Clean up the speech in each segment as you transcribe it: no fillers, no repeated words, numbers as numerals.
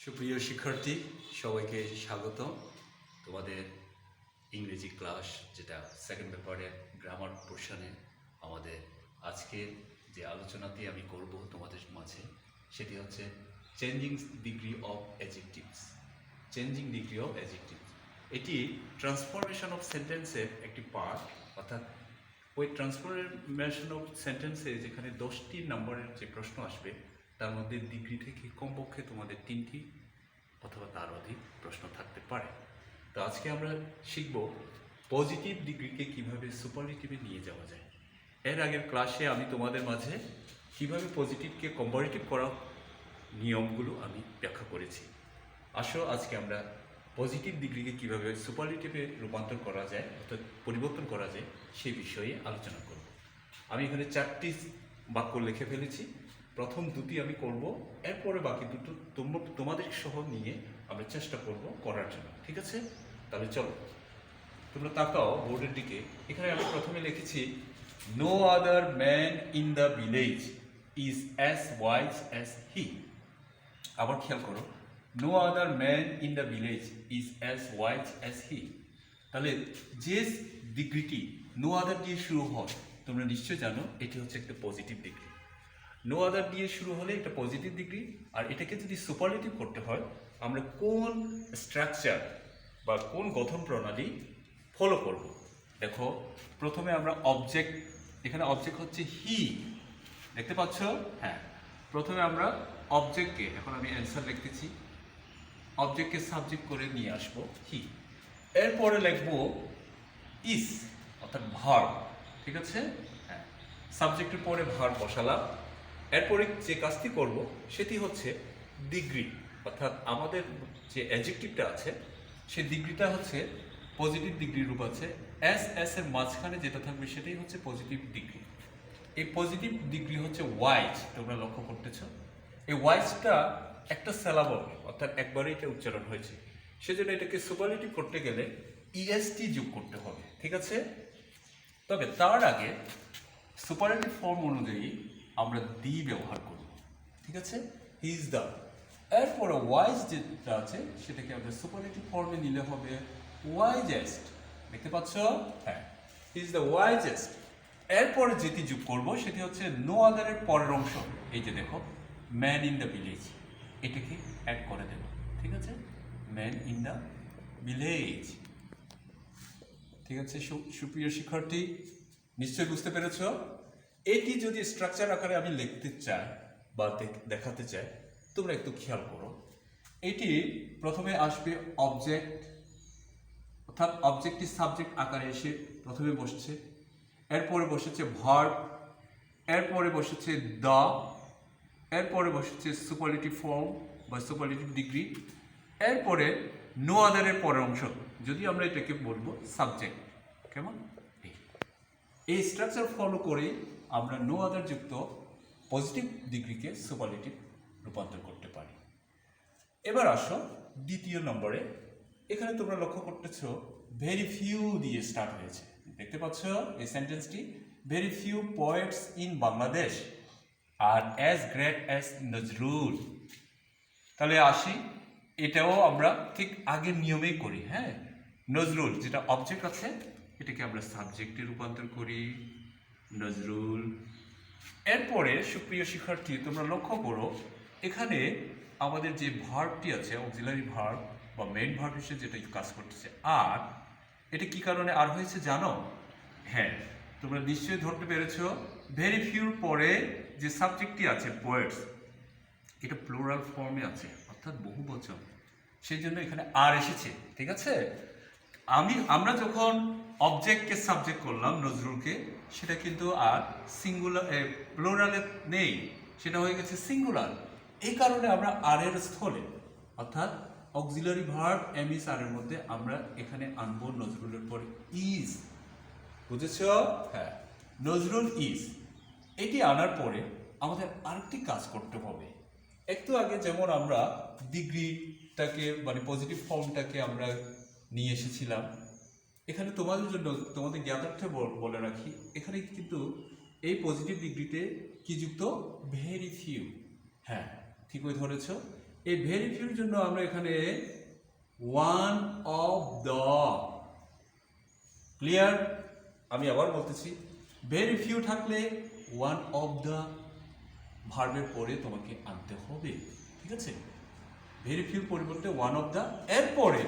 সুপ্রিয় শিক্ষার্থী সবাইকে স্বাগত তোমাদের ইংরেজি ক্লাস যেটা সেকেন্ড পেপারের গ্রামার পোর্শনে আমাদের আজকের যে আলোচনাটি আমি করব তোমাদের মাঝে সেটি হচ্ছে changing degree of adjectives. Changing degree of adjectives এটি ট্রান্সফরমেশন অফ সেন্টেন্সের একটি পার্ট, অর্থাৎ ওই ট্রান্সফরমেশন অফ সেন্টেন্সে যেখানে 10টি নম্বরের যে প্রশ্ন আসবে তার মধ্যে ডিগ্রি থেকে কমপক্ষে তোমাদের 3টি অথবা তার অধিক প্রশ্ন থাকতে পারে। তো আজকে আমরা শিখব পজিটিভ ডিগ্রিকে কিভাবে সুপারলেটিভে নিয়ে যাওয়া যায়। এর আগের ক্লাসে আমি তোমাদের মাঝে কিভাবে পজিটিভকে কম্পারেটিভ করার নিয়মগুলো আমি ব্যাখ্যা করেছি। আসো আজকে আমরা পজিটিভ ডিগ্রিকে কিভাবে সুপারলেটিভে রূপান্তর করা যায় অর্থাৎ পরিবর্তন করা যায় সেই বিষয়ে আলোচনা করব। আমি এখানে 4টি বাক্য লিখে ফেলেছি। প্রথম দুটি আমি করব, এরপরে বাকি দুটো তোমাদের সহ নিয়ে আমরা চেষ্টা করব করার জন্য, ঠিক আছে? তাহলে চলো তোমরা তাকাও বোর্ডের দিকে। এখানে আমি প্রথমে লিখেছি no other man in the village is as wise as he. আবার খেয়াল করো, no other man in the village is as wise as he. তাহলে যে ডিগ্রিটি নো আদার দিয়ে শুরু হয় তোমরা নিশ্চয় জানো এটি হচ্ছে একটা পজিটিভ ডিগ্রি। নো আদার দিয়ে শুরু হলে এটা পজিটিভ ডিগ্রি। আর এটাকে যদি সুপারলেটিভ করতে হয় আমরা কোন স্ট্রাকচার বা কোন গঠন প্রণালী ফলো করব? দেখো, প্রথমে আমরা অবজেক্ট, এখানে অবজেক্ট হচ্ছে হি, দেখতে পাচ্ছ? হ্যাঁ, প্রথমে আমরা অবজেক্টকে, এখন আমি অ্যান্সার লিখতেছি, অবজেক্টকে সাবজেক্ট করে নিয়ে আসবো হি। এরপরে লিখবো ইস অর্থাৎ ভার্ব, ঠিক আছে? হ্যাঁ, সাবজেক্টের পরে ভার্ব বসালাম। এরপরে যে কাজটি করব সেটি হচ্ছে ডিগ্রি, অর্থাৎ আমাদের যে অ্যাডজেক্টিভটা আছে সেই ডিগ্রিটা হচ্ছে পজিটিভ ডিগ্রি রূপ আছে। এস এস এর মাঝখানে যেটা থাকবে সেটাই হচ্ছে পজিটিভ ডিগ্রি। এই পজিটিভ ডিগ্রি হচ্ছে ওয়াইজ, তোমরা লক্ষ্য করতেছ। এই ওয়াইজটা একটা সিলাবল, অর্থাৎ একবারে এটা উচ্চারণ হয়েছে, সেজন্য এটাকে সুপারলেটিভ করতে গেলে ইএসটি যোগ করতে হবে, ঠিক আছে? তবে তার আগে সুপারলেটিভ ফর্ম অনুযায়ী আমরা দি ব্যবহার করব, ঠিক আছে? He is the. এরপরে ওয়াইজ যেটা আছে সেটাকে আমরা সুপারলেটিভ ফর্মে নিলে হবে ওয়াইজেস্ট, দেখতে পাচ্ছ? হ্যাঁ, হি ইজ দ্য ওয়াইজেস্ট। এরপরে যেটি যোগ করব সেটি হচ্ছে নো আদারের পরের অংশ, এই যে দেখো ম্যান ইন দ্য ভিলেজ, এটাকে অ্যাড করে দেব, ঠিক আছে? ম্যান ইন দ্য ভিলেজ, ঠিক আছে? সুপ্রিয় শিক্ষার্থী নিশ্চয়ই বুঝতে পেরেছ। এটি যদি স্ট্রাকচার আকারে আমি লিখতে চাই বা দেখাতে চাই, তোমরা একটু খেয়াল করো। এটি প্রথমে আসবে অবজেক্ট, অর্থাৎ অবজেক্টটি সাবজেক্ট আকারে এসে প্রথমে বসছে, এরপরে বসেছে ভার্ব, এরপরে বসেছে দ্য, এরপরে বসেছে সুপারলেটিভ ফর্ম বা সুপারলেটিভ ডিগ্রি, এরপরে নো আদারের পরের অংশ, যদি আমরা এটাকে বলবো সাবজেক্ট। কেমন? এই স্ট্রাকচার ফলো করে আমরা নো আদার যুক্ত পজিটিভ ডিগ্রিকে সুপারলেটিভ রূপান্তর করতে পারি। এবার আসো দ্বিতীয় নম্বরে। এখানে তোমরা লক্ষ্য করতেছ ভেরি ফিউ দিয়ে স্টার্ট হয়েছে, দেখতে পাচ্ছ এই সেন্টেন্সটি, very few poets in Bangladesh আর অ্যাজ গ্রেট অ্যাজ নজরুল। তাহলে আসি, এটাও আমরা ঠিক আগের নিয়মেই করি। হ্যাঁ, নজরুল যেটা অবজেক্ট আছে এটাকে আমরা সাবজেক্টে রূপান্তর করি, নজরুল। এরপরে সুপ্রিয় শিক্ষার্থী তোমরা লক্ষ্য করো, এখানে আমাদের যে ভার্বটি আছে অক্সিলারি ভার্ব বা মেইন ভার্ব হিসেবে যেটা কাজ করতেছে আর, এটা কি কারণে আর হয়েছে জানো? হ্যাঁ, তোমরা নিশ্চয়ই ধরতে পেরেছ, ভেরি ফিউর পরে যে সাবজেক্টটি আছে পোয়েটস, এটা প্লুরাল ফর্মে আছে, অর্থাৎ বহু বচন, সেই জন্য এখানে আর এসেছে, ঠিক আছে? আমরা যখন অবজেক্টকে সাবজেক্ট করলাম নজরুলকে, সেটা কিন্তু আর সিঙ্গুলার প্লুরালে নেই, সেটা হয়ে গেছে সিঙ্গুলার। এই কারণে আমরা আর এর স্থলে, অর্থাৎ অক্সিলারি ভার্ব এমইস আর এর মধ্যে আমরা এখানে আনবো নজরুলের পরে ইজ, বুঝেছ? হ্যাঁ, নজরুল ইজ। এটি আনার পরে আমাদের আরেকটি কাজ করতে হবে। একটু আগে যেমন আমরা ডিগ্রিটাকে মানে পজিটিভ ফর্মটাকে আমরা নিয়ে এসেছিলাম, এখানে তোমাদের জন্য তোমাদের জ্ঞাতার্থে বলে রাখি, এখানে কিন্তু এই পজিটিভ ডিগ্রিতে কি যুক্ত? Very few. হ্যাঁ, ঠিকই ধরেছ, এই ভেরি ফিউর জন্য আমরা এখানে ওয়ান অফ দ্য, ক্লিয়ার? আমি আবার বলতেছি, ভেরি ফিউ থাকলে ওয়ান অফ দ্য ভার্বের পরে তোমাকে আনতে হবে, ঠিক আছে? ভেরি ফিউর পরিবর্তে ওয়ান অফ দ্য, এরপরে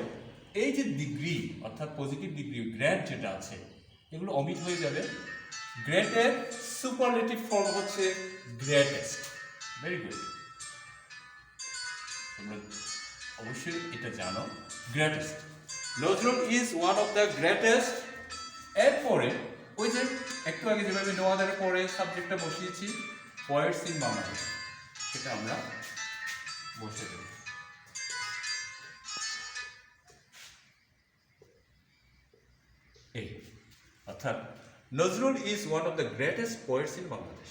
এই যে ডিগ্রি অর্থাৎ পজিটিভ ডিগ্রি গ্রেড যেটা আছে এগুলো অমিট হয়ে যাবে। গ্রেটের সুপারলেটিভ ফর্ম হচ্ছে গ্রেটেস্ট। ভেরি গুড, তোমরা অবশ্যই এটা জানো। Greatest, Nazrul is one of the greatest. এরপরে ওই যে একটু আগে যেভাবে নো আদারের পরে সাবজেক্টটা বসিয়েছি, পোয়েটস ইন বাংলাদেশ, সেটা আমরা বসে দেব। এই অর্থাৎ Nazrul is one of the greatest poets in Bangladesh.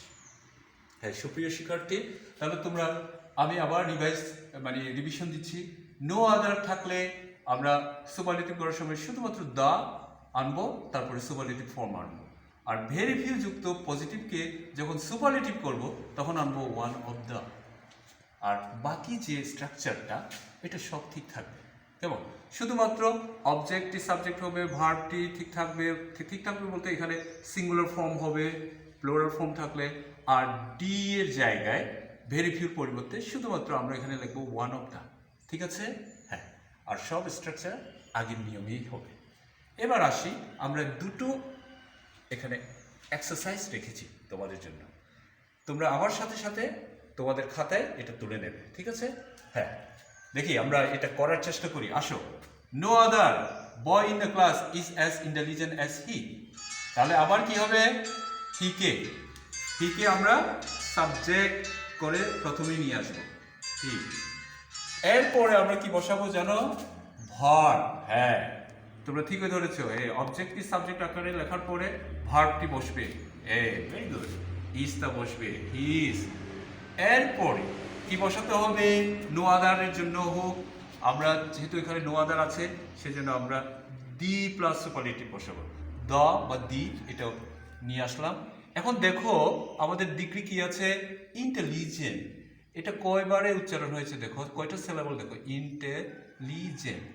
হ্যাঁ সুপ্রিয় শিক্ষার্থী, তাহলে তোমরা, আমি আবার রিভিশন দিচ্ছি। নো আদার থাকলে আমরা সুপারলেটিভ করার সময় শুধুমাত্র দা আনবো, তারপরে সুপারলেটিভ ফর্ম আনবো। আর ভেরি ফিউ যুক্ত পজিটিভকে যখন সুপারলেটিভ করব তখন আনবো ওয়ান অফ দ্য। আর বাকি যে স্ট্রাকচারটা এটা সব ঠিক থাকবে। কেমন? শুধুমাত্র অবজেক্টটি সাবজেক্ট হবে, ভার্বটি ঠিক থাকবে। ঠিক থাকবে বলতে এখানে সিঙ্গুলার ফর্ম হবে, প্লুরাল ফর্ম থাকলে, আর ডি এর জায়গায় ভেরি ফিউর পরিবর্তে শুধুমাত্র আমরা এখানে লিখবো ওয়ান অফ দ্য, ঠিক আছে? হ্যাঁ, আর সব স্ট্রাকচার আগের নিয়মেই হবে। এবার আসি, আমরা দুটো এখানে এক্সারসাইজ রেখেছি তোমাদের জন্য। তোমরা আমার সাথে সাথে তোমাদের খাতায় এটা তুলে নেবে, ঠিক আছে? হ্যাঁ, দেখি আমরা এটা করার চেষ্টা করি, আসো। No other boy in the class is as intelligent as he. তাহলে আবার কি হবে? হিকে, হিকে আমরা সাবজেক্ট করে প্রথমেই নিয়ে আসবো, হি। এরপরে আমরা কি বসাবো জানো? ভার্ব। হ্যাঁ, তোমরা ঠিকই ধরেছো, এই অবজেক্টটি সাবজেক্ট আকারে লেখার পরে ভার্বটি বসবে। ভেরি গুড, ইজটা বসবে, হিজ। এরপরে কি বসাতে হবে? নো আদারের জন্য হোক, আমরা যেহেতু এখানে নো আদার আছে সেজন্য আমরা দি প্লাস সুপারলেটিভ বসাবো। দ্য বা দি, এটা নিয়ে আসলাম। এখন দেখো আমাদের ডিগ্রি কি আছে? ইন্টেলিজেন্ট। এটা কয়বারে উচ্চারণ হয়েছে দেখো, কয়টা সিলাবল দেখো, ইন্টেলিজেন্ট।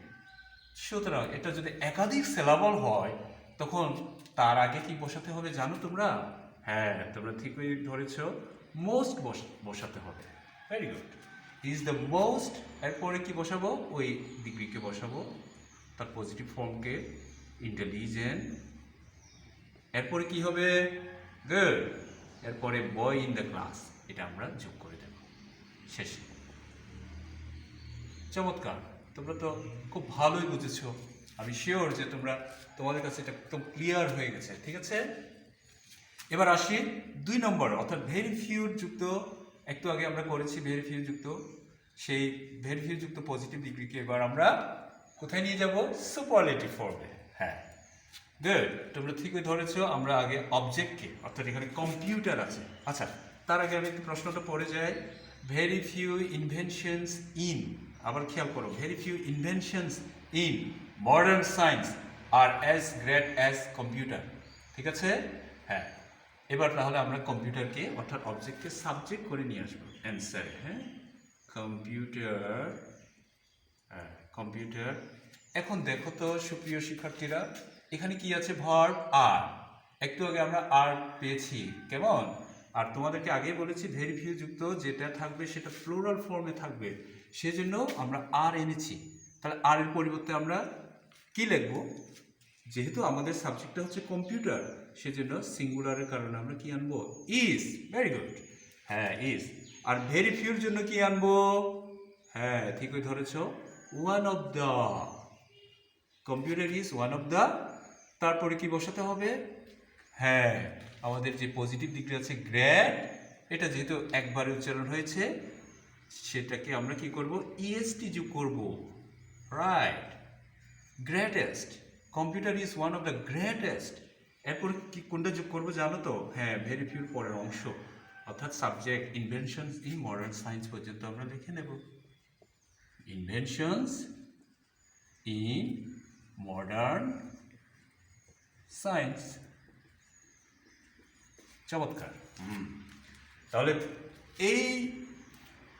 সুতরাং এটা যদি একাধিক সিলাবল হয় তখন তার আগে কি বসাতে হবে জানো তোমরা? হ্যাঁ, তোমরা ঠিকই ধরেছো, মোস্ট বসাতে হবে। Very good, is the most. এরপরে কি বসাবো? ওই ডিগ্রিকে বসাবো, তার পজিটিভ ফর্মকে, ইন্টেলিজেন্ট। এরপরে কি হবে? গুড। এরপরে বয় ইন দ্য ক্লাস, এটা আমরা যোগ করে দেব শেষে। চমৎকার, তোমরা তো খুব ভালোই বুঝেছো। আমি শিওর যে তোমাদের কাছে এটা একদম ক্লিয়ার হয়ে গেছে, ঠিক আছে? এবার আসি 2 নম্বর, অর্থাৎ ভেরি ফিউ যুক্ত, একটু আগে আমরা করেছি ভেরি ফিউ যুক্ত, সেই ভেরি ফিউ যুক্ত পজিটিভ ডিগ্রিকে এবার আমরা কোথায় নিয়ে যাব? সুপারলেটিভ ফর্মে। হ্যাঁ, গুড, তোমরা ঠিকই ধরেছো। আমরা আগে অবজেক্টকে, অর্থাৎ এখানে কম্পিউটার আছে। আচ্ছা, তার আগে আমি একটু প্রশ্নটা পড়ে যাই। ভেরি ফিউ ইনভেনশনস ইন, আবার খেয়াল করো, very few inventions in modern science are as great as computer, ঠিক আছে? হ্যাঁ, এবার তাহলে আমরা কম্পিউটারকে অর্থাৎ অবজেক্টকে সাবজেক্ট করে নিয়ে আসবো অ্যান্সারে। হ্যাঁ, কম্পিউটার, হ্যাঁ কম্পিউটার। এখন দেখো তো সুপ্রিয় শিক্ষার্থীরা, এখানে কি আছে? ভার্ব আর। একটু আগে আমরা আর পেয়েছি, কেমন? আর তোমাদেরকে আগেই বলেছি ভেরি ফিউ যুক্ত যেটা থাকবে সেটা প্লুরাল ফর্মে থাকবে, সেজন্য আমরা আর এনেছি। তাহলে আর এর পরিবর্তে আমরা কি লিখবো? যেহেতু আমাদের সাবজেক্টটা হচ্ছে কম্পিউটার, সেজন্য সিঙ্গুলারের কারণে আমরা কি আনবো? ইজ। ভেরি গুড, হ্যাঁ ইজ। আর ভেরি ফিউর জন্য কি আনবো? হ্যাঁ ঠিকই ধরেছো, one of the. Computer is one of the, তারপরে কি বসাতে হবে? হ্যাঁ, আমাদের যে পজিটিভ ডিগ্রি আছে গ্রেট, এটা যেহেতু একবারে উচ্চারণ হয়েছে সেটাকে আমরা কি করব? ইএসটি যোগ করব। Right, greatest. Computer is one of the greatest. এরপর কি কোনটা যোগ করবো জানো তো? হ্যাঁ, ভেরি ফিউর পরের অংশ, অর্থাৎ subject inventions in modern science পর্যন্ত আমরা লিখে নেব। Inventions in modern science. চমৎকার। তাহলে এই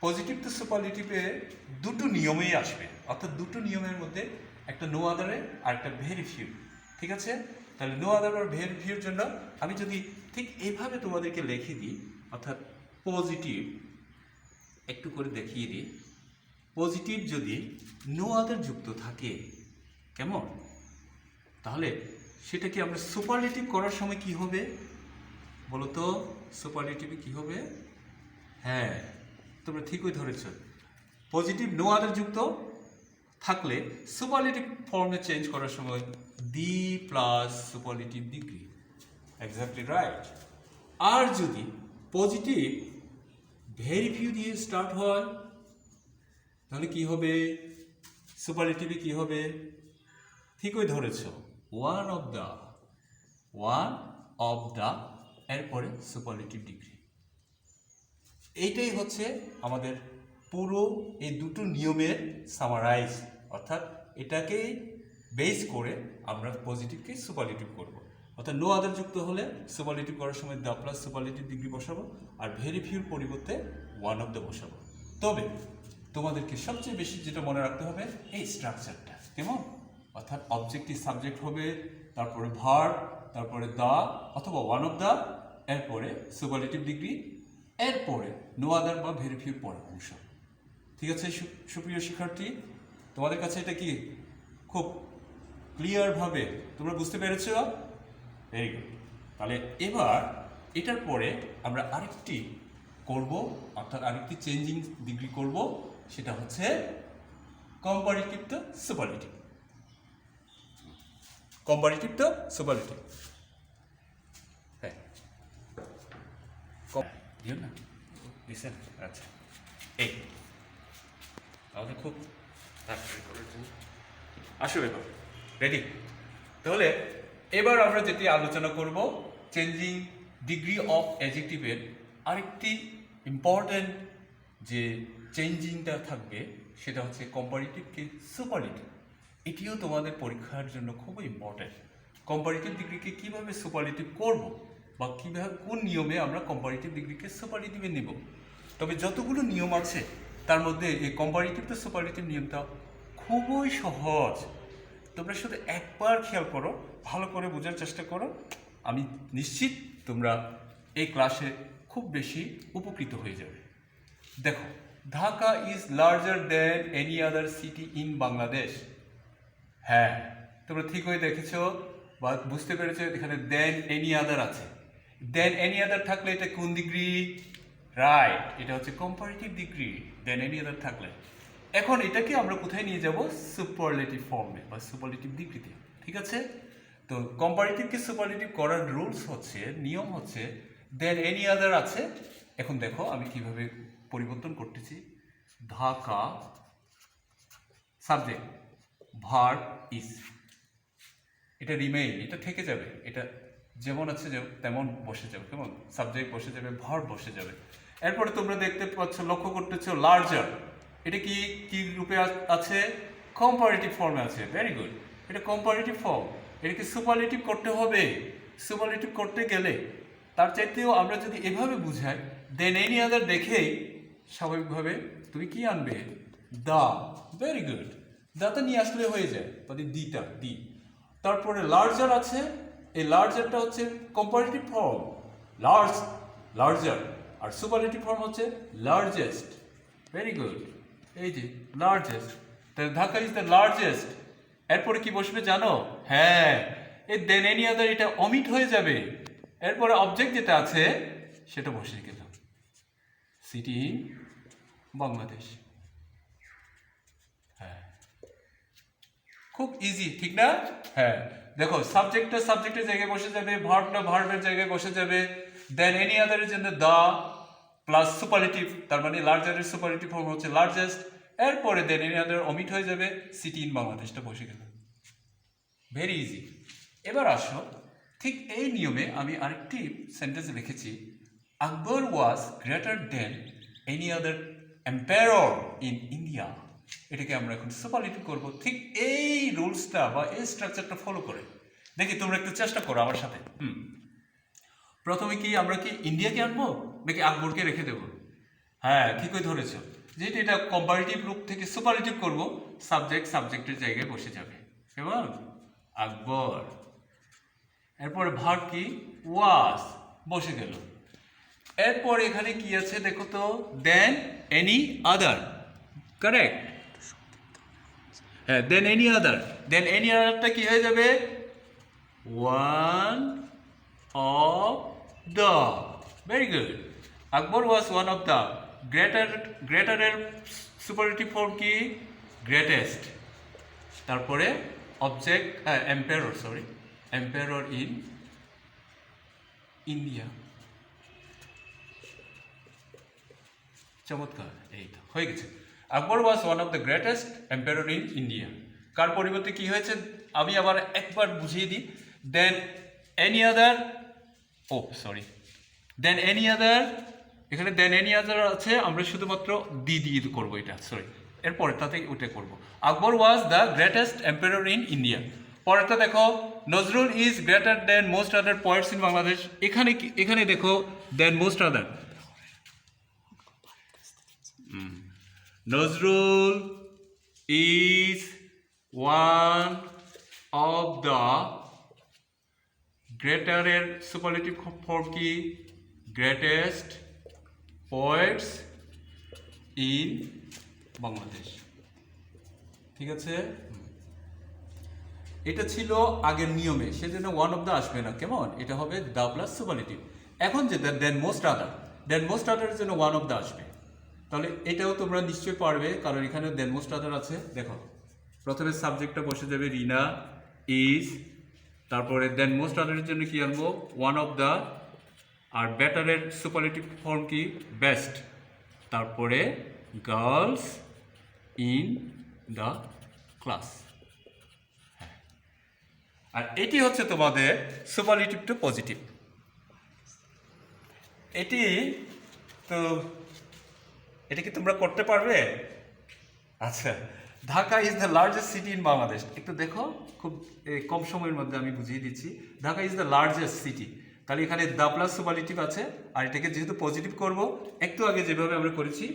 পজিটিভ টু সুপারলেটিভে দুটো নিয়মেই আসবে, অর্থাৎ দুটো নিয়মের মধ্যে একটা নো আদারে আর একটা ভেরি ফিউ। ঠিক আছে, তাহলে নো আদার আর ভেরি ফিউর জন্য আমি যদি ঠিক এইভাবে তোমাদেরকে লিখে দিই, অর্থাৎ পজিটিভ একটু করে দেখিয়ে দিই, পজিটিভ যদি নো আদার যুক্ত থাকে কেমন, তাহলে সেটাকে আমরা সুপারলেটিভ করার সময় কি হবে বলো তো? সুপারলেটিভে কি হবে? হ্যাঁ, তোমরা ঠিকই ধরেছ, পজিটিভ নো আদার যুক্ত থাকলে সুপারলেটিভ ফর্মে চেঞ্জ করার সময় the plus superlative degree, exactly right. আর যদি পজিটিভ ভেরি ফিউ দিয়ে স্টার্ট হয় তাহলে কি হবে? সুপারলেটিভে কি হবে? ঠিকই ধরেছ, ওয়ান অফ দ্য এরপরে সুপারলেটিভ ডিগ্রি। এইটাই হচ্ছে আমাদের পুরো এই দুটো নিয়মের সামারাইজ, অর্থাৎ এটাকে বেস করে আমরা পজিটিভকে সুপারলেটিভ করব। অর্থাৎ নো আদার যুক্ত হলে সুপারলেটিভ করার সময় দ্য প্লাস সুপারলেটিভ ডিগ্রি বসাবো, আর ভেরি ফিউর পরিবর্তে ওয়ান অফ দ্য বসাবো। তবে তোমাদেরকে সবচেয়ে বেশি যেটা মনে রাখতে হবে এই স্ট্রাকচারটা, কেমন? অর্থাৎ অবজেক্টিভ সাবজেক্ট হবে, তারপরে ভার্ব, তারপরে দ্য অথবা ওয়ান অফ দ্য, এরপরে সুপারলেটিভ ডিগ্রি, এরপরে নো আদার বা ভেরি ফিউর পরের অংশ। ঠিক আছে সুপ্রিয় শিক্ষার্থী, তোমাদের কাছে এটা কি খুব ক্লিয়ারভাবে তোমরা বুঝতে পেরেছো? Very good. তাহলে এবার এটার পরে আমরা আরেকটি করব, অর্থাৎ আরেকটি চেঞ্জিং ডিগ্রি করব, সেটা হচ্ছে comparative two superlative. Comparative two superlative, হ্যাঁ না দিছেন? আচ্ছা, এই আমাদের খুব আসবে, রেডি? তাহলে এবার আমরা যেটি আলোচনা করব, চেঞ্জিং ডিগ্রি অফ অ্যাডজেক্টিভের আরেকটি ইম্পর্ট্যান্ট যে চেঞ্জিংটা থাকবে সেটা হচ্ছে কম্পারেটিভকে সুপারলেটিভ। এটিও তোমাদের পরীক্ষার জন্য খুবই ইম্পর্ট্যান্ট। কম্পারেটিভ ডিগ্রিকে কীভাবে সুপারলেটিভ করব, বা কীভাবে কোন নিয়মে আমরা কম্পারেটিভ ডিগ্রিকে সুপারলেটিভে নেব। তবে যতগুলো নিয়ম আছে তার মধ্যে এই কম্পারেটিভ টু সুপারলেটিভ নিয়মটা খুবই সহজ। তোমরা শুধু একবার খেয়াল করো, ভালো করে বোঝার চেষ্টা করো, আমি নিশ্চিত তোমরা এই ক্লাসে খুব বেশি উপকৃত হয়ে যাবে। দেখো, Dhaka is larger than any other city in Bangladesh. হ্যাঁ, তোমরা ঠিকই দেখেছো বা বুঝতে পেরেছো, এখানে দেন এনি আদার আছে। দেন এনি আদার থাকলে এটা কোন ডিগ্রি? রাইট, এটা হচ্ছে কম্পারেটিভ ডিগ্রি দেন এনি আদার থাকলে। এখন এটাকে আমরা কোথায় নিয়ে যাব? সুপারলেটিভ ফর্মে বা সুপারলেটিভ ডিগ্রিতে। ঠিক আছে, তো কম্পারেটিভকে সুপারলেটিভ করার রুলস হচ্ছে, নিয়ম হচ্ছে, দেন এনি আদার আছে। এখন দেখো আমি কিভাবে পরিবর্তন করতেছি। ঢাকা সাবজেক্ট, ভার্ব ইজ, এটা রিমেইন, এটা থেকে যাবে, এটা যেমন আছে তেমন বসে যাবে, কেমন? সাবজেক্ট বসে যাবে, ভার্ব বসে যাবে। এরপরে তোমরা দেখতে পাচ্ছ, লক্ষ্য করতেছো লার্জার, এটা কি কি রূপে আছে? কম্পারেটিভ ফর্মে আছে। ভেরি গুড, এটা কম্পারেটিভ ফর্ম। এটাকে সুপারলেটিভ করতে হবে। সুপারলেটিভ করতে গেলে তার চাইতেও আমরা যদি এভাবে বুঝাই, দেন এনি আদার দেখেই স্বাভাবিকভাবে তুমি কি আনবে? দা। ভেরি গুড, দাটা নিয়ে আসলে হয়ে যায়, তাহলে দিটা দি। তারপরে লার্জার আছে, এই লার্জারটা হচ্ছে কম্পারেটিভ ফর্ম, লার্জার, আর সুপারলেটিভ ফর্ম হচ্ছে লার্জেস্ট। ভেরি গুড, এই যে লার্জেস্ট, তাহলে ঢাকা ইজ দ্য লার্জেস্ট। এরপরে কি বসবে জানো? হ্যাঁ, এই দেন এনি আদার এটা অমিট হয়ে যাবে। এরপরে অবজেক্ট যেটা আছে সেটা বসে গেল, সিটি ইন বাংলাদেশ। হ্যাঁ, খুব ইজি, ঠিক না? হ্যাঁ, দেখো, সাবজেক্টটা সাবজেক্টের জায়গায় বসে যাবে, ভার্বটা ভার্বের জায়গায় বসে যাবে, দেন এনি আদারের জন্য দা প্লাস সুপারলেটিভ, তার মানে লার্জারের সুপারলেটিভ ফর্ম হচ্ছে লার্জেস্ট। এরপরে দেন এনি আদার অমিট হয়ে যাবে, সিটি ইন বাংলাদেশটা বসে গেল। Very easy. এবার আসো, ঠিক এই নিয়মে আমি আরেকটি সেন্টেন্স লিখেছি, Akbar was greater than any other empire in India. এটাকে আমরা এখন সুপারলেটিভ করব, ঠিক এই রুলসটা বা এই স্ট্রাকচারটা ফলো করে। দেখি তোমরা একটু চেষ্টা করো আমার সাথে। প্রথমে কি আমরা কি ইন্ডিয়াকে আনবো নাকি আকবরকে রেখে দেবো? হ্যাঁ ঠিকই ধরেছো, যেহেতু এটা কম্পারেটিভ রূপ থেকে সুপারলেটিভ করব, সাবজেক্টের জায়গায় বসে যাবে, কেমন? আকবর, এরপরে ভার্ব কি? ওয়াজ, বসে গেল। এরপর এখানে কি আছে দেখো তো, দেন এনি আদার, কারেক্ট? হ্যাঁ, দেন এনি আদারটা কি হয়ে যাবে? One of the, very good. Akbar was one of the, গ্রেটারের সুপারলেটিভ ফর্ম কি? গ্রেটেস্ট। তারপরে অবজেক্ট, এম্পায়ারর ইন ইন্ডিয়া। চমৎকার, এই তো হয়ে গেছে। Akbar was one of the greatest emperor in India. কার পরিবর্তে কি হয়েছে আমি আবার একবার বুঝিয়ে দিই। দেন এনি আদার, দেন এনি আদার, এখানে দেন এনি আদার আছে, আমরা শুধুমাত্র দিয়ে করবো এটা, এরপরে তাতে ওটা করবো। Akbar was the greatest emperor in India. পরেরটা দেখো, Nazrul is greater than most other poets in Bangladesh. এখানে দেখো than most other, Nazrul is one of the, গ্রেটারের সুপারলেটিভ ফর্ম কি? Greatest poets in Bangladesh. ঠিক আছে, এটা ছিল আগের নিয়মে, সেজন্য ওয়ান অফ দ্য আসবে না, কেমন? এটা হবে দ্য প্লাস সুপারলেটিভ। এখন যে দেন মোস্ট আদারের জন্য ওয়ান অফ দ্য আসবে। তাহলে এটাও তোমরা নিশ্চয়ই পারবে, কারণ এখানে দেন মোস্ট আদার আছে। দেখো, প্রথমে সাবজেক্টটা বসে যাবে রিনা ইজ, তারপরে দেন মোস্ট আদারের জন্য কি আনবো? One of the. আর বেটারের সুপারলেটিভ ফর্ম কি? বেস্ট। তারপরে গার্লস ইন দ্য ক্লাস। আর এটি হচ্ছে তোমাদের সুপারলেটিভ টু পজিটিভ। এটি কি তোমরা করতে পারবে? আচ্ছা, Dhaka is the largest city in Bangladesh. একটু দেখো, খুব কম সময়ের মধ্যে আমি বুঝিয়ে দিচ্ছি। Dhaka is the largest city, তাহলে এখানে দ্য প্লাস সুপারলেটিভ আছে। আর এটাকে যেহেতু পজিটিভ করব, একটু আগে যেভাবে আমরা করেছি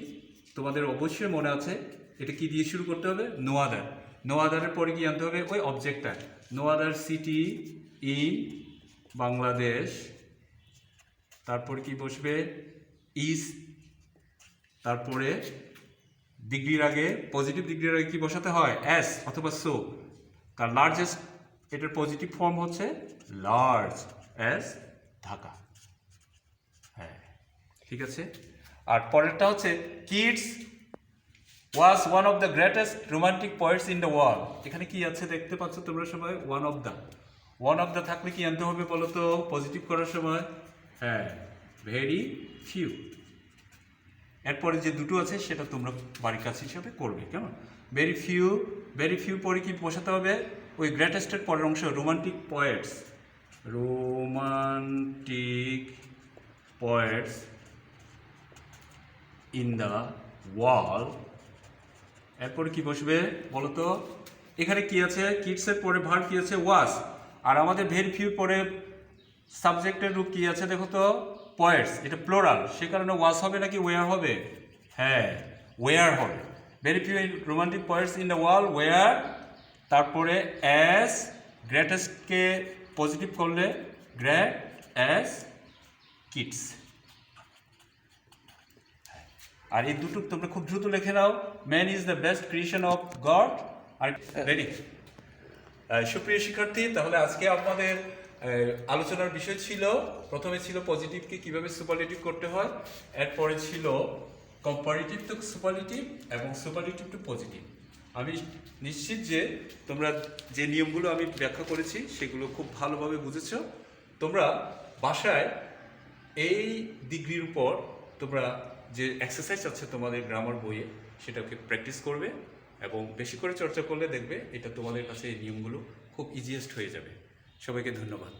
তোমাদের অবশ্যই মনে আছে, এটা কি দিয়ে শুরু করতে হবে? No other. নো আদারের পরে কি আনতে হবে? ওই অবজেক্টটা, no other city in Bangladesh. তারপরে কি বসবে? ইজ। তারপরে ডিগ্রির আগে, পজিটিভ ডিগ্রির আগে কি বসাতে হয়? এস অথবা সো। তার লার্জেস্ট, এটার পজিটিভ ফর্ম হচ্ছে লার্জ এস ঢাকা। হ্যাঁ, ঠিক আছে। আর পরেরটা হচ্ছে Keats was one of the greatest romantic poets in the world. এখানে কি আছে দেখতে পাচ্ছ তোমরা সবাই? ওয়ান অফ দ্য থাকলে কি আনতে হবে বলো তো পজিটিভ করার সময়? হ্যাঁ, ভেরি ফিউ। এরপরে যে দুটো আছে সেটা তোমরা বাড়ির কাজ হিসাবে করবে, কেমন? ভেরি ফিউ পরে কি বসাতে হবে? ওই গ্রেটেস্টের পরের অংশ, romantic poets in the world. এরপরে কি বসবে বলো তো? এখানে কি আছে? কিডসের পরে ভার্ব কি আছে? ওয়াজ। আর আমাদের ভেরি ফিউ পরে সাবজেক্টের রূপ কি আছে দেখো তো? পোয়েটস। এটা প্লোরাল, সে কারণে ওয়াজ হবে নাকি ওয়ার হবে? হ্যাঁ, ওয়ার হবে। Very few romantic poets in the world, were. তারপরে অ্যাজ, গ্রেটেস্টকে পজিটিভ করলে গ্রেট অ্যাজ কিডস। আর এই দুটো তোমরা খুব দ্রুত লিখে নাও। Man is the best creation of God. আর রেডি? সুপ্রিয় শিক্ষার্থী, তাহলে আজকে আমাদের আলোচনার বিষয় ছিল, প্রথমে ছিল পজিটিভকে কিভাবে সুপারলেটিভ করতে হয়, এরপরে ছিল কম্পারেটিভ টু সুপারলেটিভ এবং সুপারলেটিভ টু পজিটিভ। আমি নিশ্চিত যে তোমরা যে নিয়মগুলো আমি ব্যাখ্যা করেছি সেগুলো খুব ভালোভাবে বুঝেছো। তোমরা বাসায় এই ডিগ্রির উপর তোমরা যে এক্সারসাইজ আছে তোমাদের গ্রামার বইয়ে, সেটাকে প্র্যাকটিস করবে এবং বেশি করে চর্চা করলে দেখবে এটা তোমাদের কাছে এই নিয়মগুলো খুব ইজিয়েস্ট হয়ে যাবে। সবাইকে ধন্যবাদ।